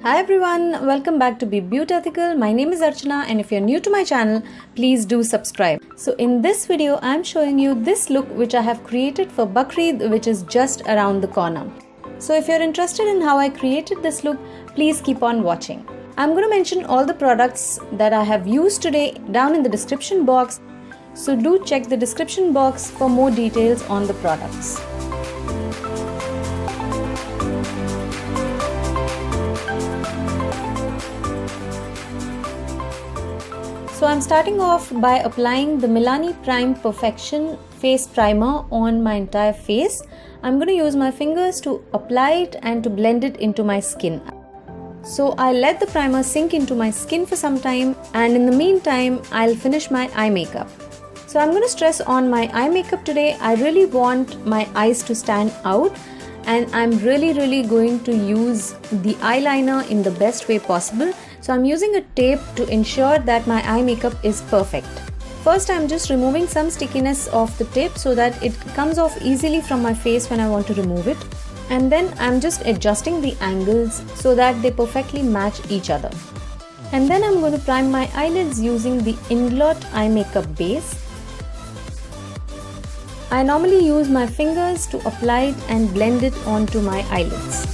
Hi everyone, welcome back to Be Beautethical. My name is Archana and if you're new to my channel, please do subscribe. So in this video, I'm showing you this look which I have created for Bakrid, which is just around the corner. So if you're interested in how I created this look, please keep on watching. I'm going to mention all the products that I have used today down in the description box. So do check the description box for more details on the products. So I'm starting off by applying the Milani Prime Perfection Face Primer on my entire face. I'm going to use my fingers to apply it and to blend it into my skin. So I'll let the primer sink into my skin for some time, and in the meantime I'll finish my eye makeup. So I'm going to stress on my eye makeup today. I really want my eyes to stand out, and I'm really going to use the eyeliner in the best way possible. So I'm using a tape to ensure that my eye makeup is perfect. First I'm just removing some stickiness of the tape so that it comes off easily from my face when I want to remove it. And then I'm just adjusting the angles so that they perfectly match each other. And then I'm going to prime my eyelids using the Inglot eye makeup base. I normally use my fingers to apply it and blend it onto my eyelids.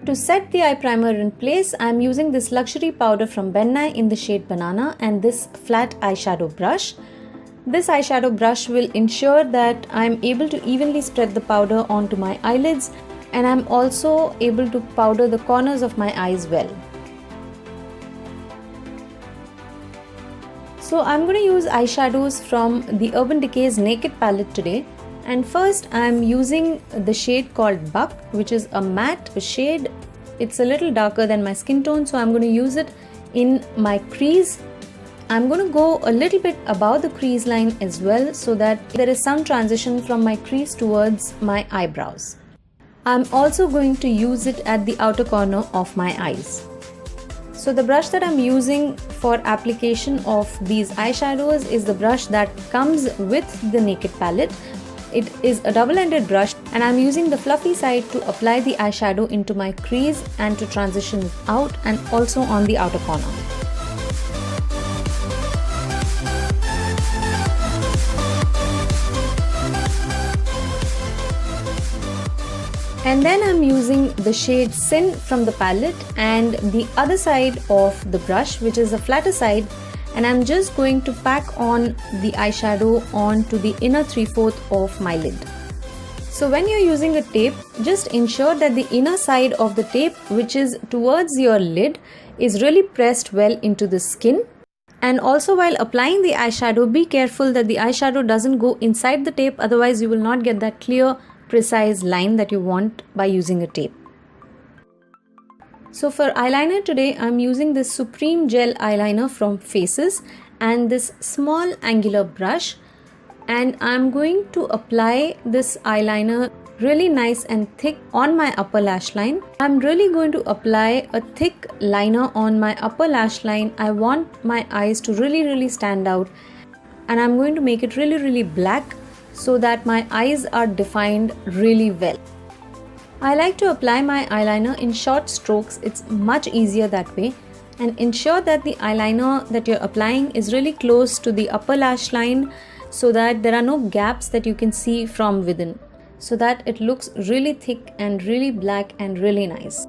To set the eye primer in place, I am using this luxury powder from Benai in the shade Banana and this flat eyeshadow brush. This eyeshadow brush will ensure that I am able to evenly spread the powder onto my eyelids, and I am also able to powder the corners of my eyes well. So I am going to use eyeshadows from the Urban Decay's Naked palette today. And first I am using the shade called Buck, which is a matte shade. It's a little darker than my skin tone, so I'm going to use it in my crease. I'm going to go a little bit above the crease line as well, so that there is some transition from my crease towards my eyebrows. I'm also going to use it at the outer corner of my eyes. So the brush that I'm using for application of these eyeshadows is the brush that comes with the Naked palette. It is a double-ended brush, and I'm using the fluffy side to apply the eyeshadow into my crease and to transition it out and also on the outer corner. And then I'm using the shade Sin from the palette and the other side of the brush, which is the flatter side, and I'm just going to pack on the eyeshadow onto the inner 3/4 of my lid. So when you're using a tape, just ensure that the inner side of the tape, which is towards your lid, is really pressed well into the skin. And also while applying the eyeshadow, be careful that the eyeshadow doesn't go inside the tape, otherwise you will not get that clear, precise line that you want by using a tape. So for eyeliner today, I'm using this Supreme Gel eyeliner from Faces and this small angular brush, and I'm going to apply this eyeliner really nice and thick on my upper lash line. I'm really going to apply a thick liner on my upper lash line. I want my eyes to really stand out, and I'm going to make it really black so that my eyes are defined really well. I like to apply my eyeliner in short strokes. It's much easier that way, and ensure that the eyeliner that you're applying is really close to the upper lash line so that there are no gaps that you can see from within, so that it looks really thick and really black and really nice.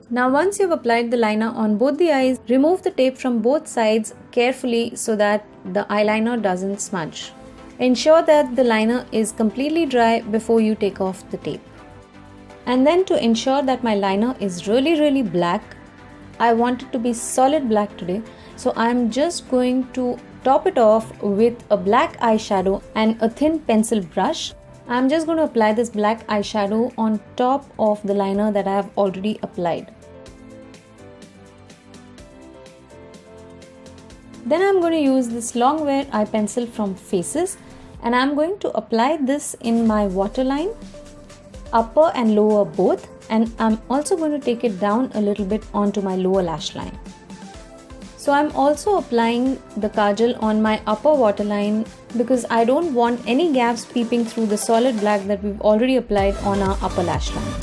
Now once you've applied the liner on both the eyes, remove the tape from both sides carefully so that the eyeliner doesn't smudge. Ensure that the liner is completely dry before you take off the tape. And then to ensure that my liner is really black, I want it to be solid black today, so I'm just going to top it off with a black eyeshadow and a thin pencil brush. I'm just going to apply this black eyeshadow on top of the liner that I have already applied. Then I'm going to use this long wear eye pencil from Faces, and I'm going to apply this in my waterline, upper and lower both, and I'm also going to take it down a little bit onto my lower lash line. So I'm also applying the kajal on my upper waterline because I don't want any gaps peeping through the solid black that we've already applied on our upper lash line.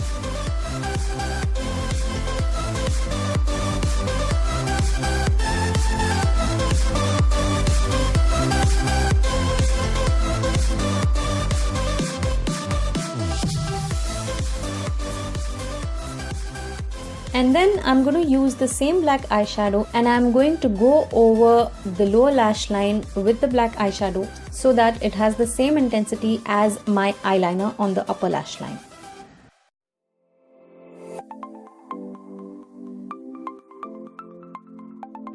And then I'm going to use the same black eyeshadow and I'm going to go over the lower lash line with the black eyeshadow so that it has the same intensity as my eyeliner on the upper lash line.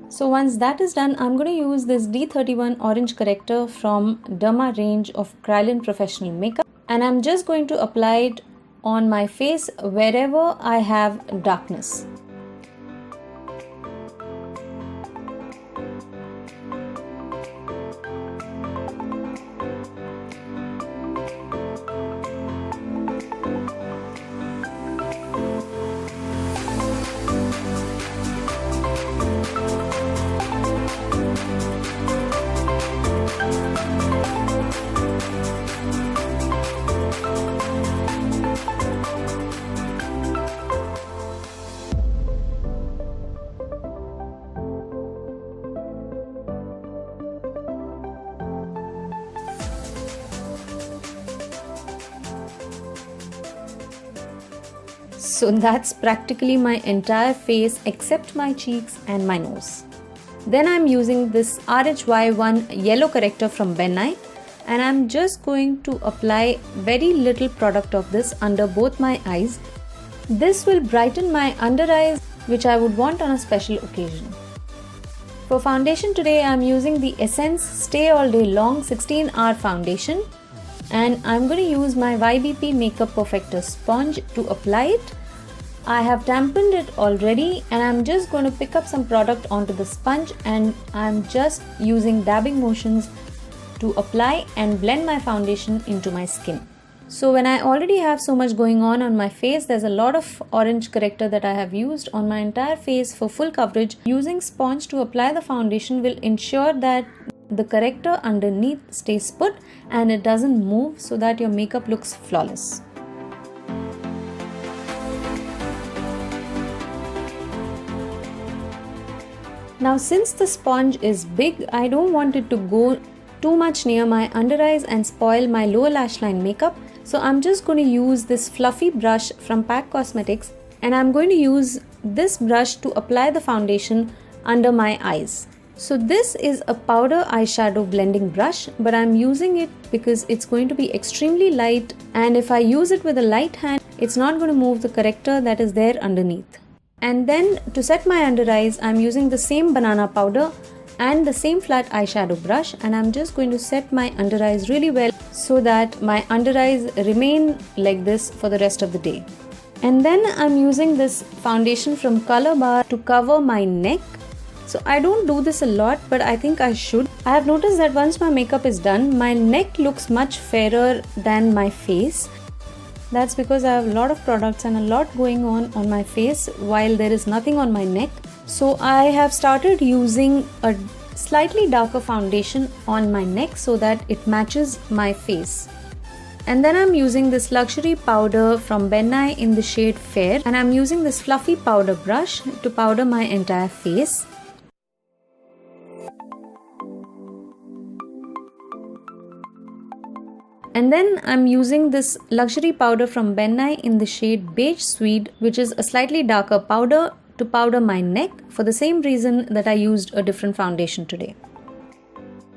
So once that is done, I'm going to use this D31 orange corrector from Derma range of Kryolan professional makeup, and I'm just going to apply it on my face wherever I have darkness. So that's practically my entire face except my cheeks and my nose. Then I'm using this RHY1 yellow corrector from Beverly, and I'm just going to apply very little product of this under both my eyes. This will brighten my under eyes, which I would want on a special occasion. For foundation today, I'm using the Essence Stay All Day Long 16-hour foundation, and I'm going to use my YBP Makeup Perfector sponge to apply it. I have dampened it already and I'm just going to pick up some product onto the sponge, and I'm just using dabbing motions to apply and blend my foundation into my skin. So when I already have so much going on my face, there's a lot of orange corrector that I have used on my entire face for full coverage. Using sponge to apply the foundation will ensure that the corrector underneath stays put and it doesn't move, so that your makeup looks flawless. Now since the sponge is big, I don't want it to go too much near my under eyes and spoil my lower lash line makeup. So I'm just going to use this fluffy brush from PAC Cosmetics, and I'm going to use this brush to apply the foundation under my eyes. So this is a powder eyeshadow blending brush, but I'm using it because it's going to be extremely light, and if I use it with a light hand, it's not going to move the corrector that is there underneath. And then to set my under eyes, I'm using the same banana powder and the same flat eyeshadow brush, and I'm just going to set my under eyes really well so that my under eyes remain like this for the rest of the day. And then I'm using this foundation from Colorbar to cover my neck. So I don't do this a lot, but I think I should. I have noticed that once my makeup is done, my neck looks much fairer than my face. That's because I have a lot of products and a lot going on my face while there is nothing on my neck. So I have started using a slightly darker foundation on my neck so that it matches my face. And then I'm using this luxury powder from Beverly in the shade Fair, and I'm using this fluffy powder brush to powder my entire face. And then I'm using this luxury powder from Benai in the shade Beige Suede, which is a slightly darker powder, to powder my neck for the same reason that I used a different foundation today.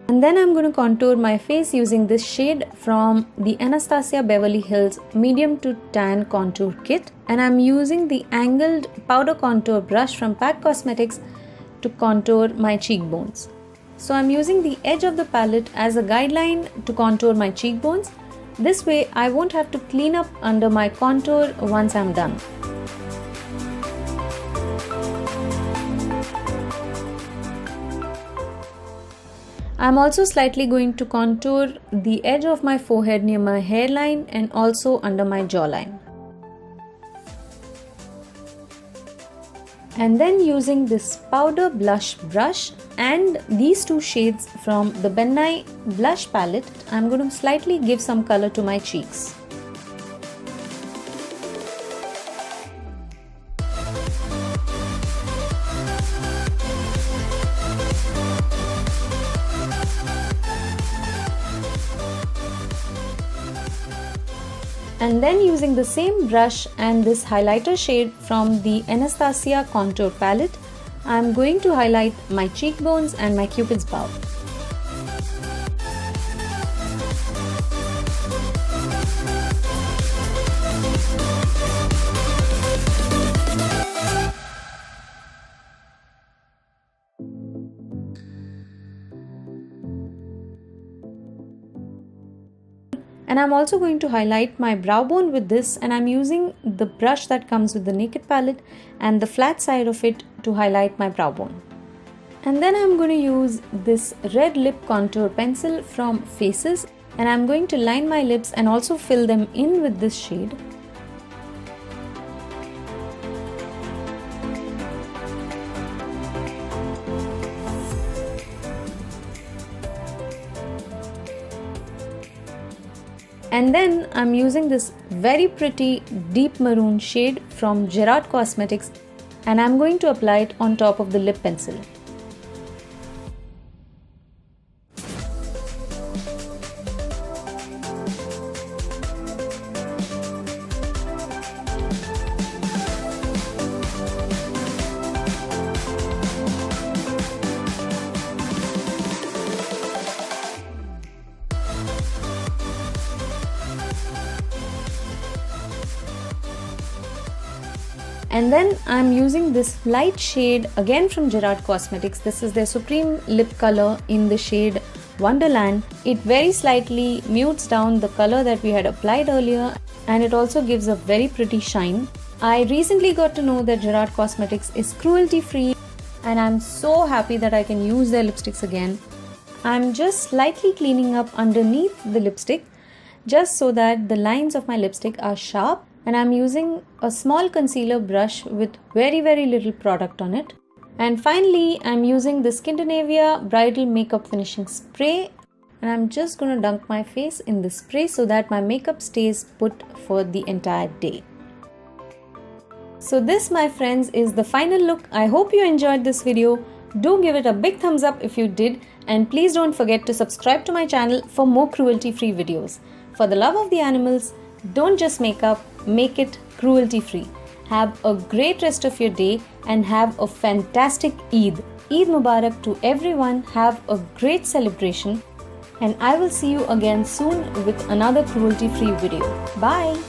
And then I'm going to contour my face using this shade from the Anastasia Beverly Hills Medium to Tan Contour Kit. And I'm using the angled powder contour brush from PAC Cosmetics to contour my cheekbones. So I'm using the edge of the palette as a guideline to contour my cheekbones. This way I won't have to clean up under my contour once I'm done. I'm also slightly going to contour the edge of my forehead near my hairline and also under my jawline. And then using this powder blush brush and these two shades from the Benai blush palette, I'm going to slightly give some color to my cheeks. And then using the same brush and this highlighter shade from the Anastasia contour palette, I'm going to highlight my cheekbones and my cupid's bow. And I'm also going to highlight my brow bone with this, and I'm using the brush that comes with the Naked palette and the flat side of it to highlight my brow bone. And then I'm going to use this red lip contour pencil from Faces, and I'm going to line my lips and also fill them in with this shade. And then I'm using this very pretty deep maroon shade from YBP Cosmetics, and I'm going to apply it on top of the lip pencil. And then I'm using this light shade again from YBP Cosmetics. This is their Supreme Lip Color in the shade Wonderland. It very slightly mutes down the color that we had applied earlier, and it also gives a very pretty shine. I recently got to know that YBP Cosmetics is cruelty free, and I'm so happy that I can use their lipsticks again. I'm just slightly cleaning up underneath the lipstick just so that the lines of my lipstick are sharp. And I'm using a small concealer brush with very little product on it. And finally, I'm using the Skindinavia Bridal Makeup Finishing Spray, and I'm just going to dunk my face in the spray so that my makeup stays put for the entire day. So this, my friends, is the final look. I hope you enjoyed this video. Do give it a big thumbs up if you did, and please don't forget to subscribe to my channel for more cruelty-free videos. For the love of the animals, don't just make up, make it cruelty-free. Have a great rest of your day and have a fantastic Eid. Eid Mubarak to everyone. Have a great celebration, and I will see you again soon with another cruelty-free video. Bye!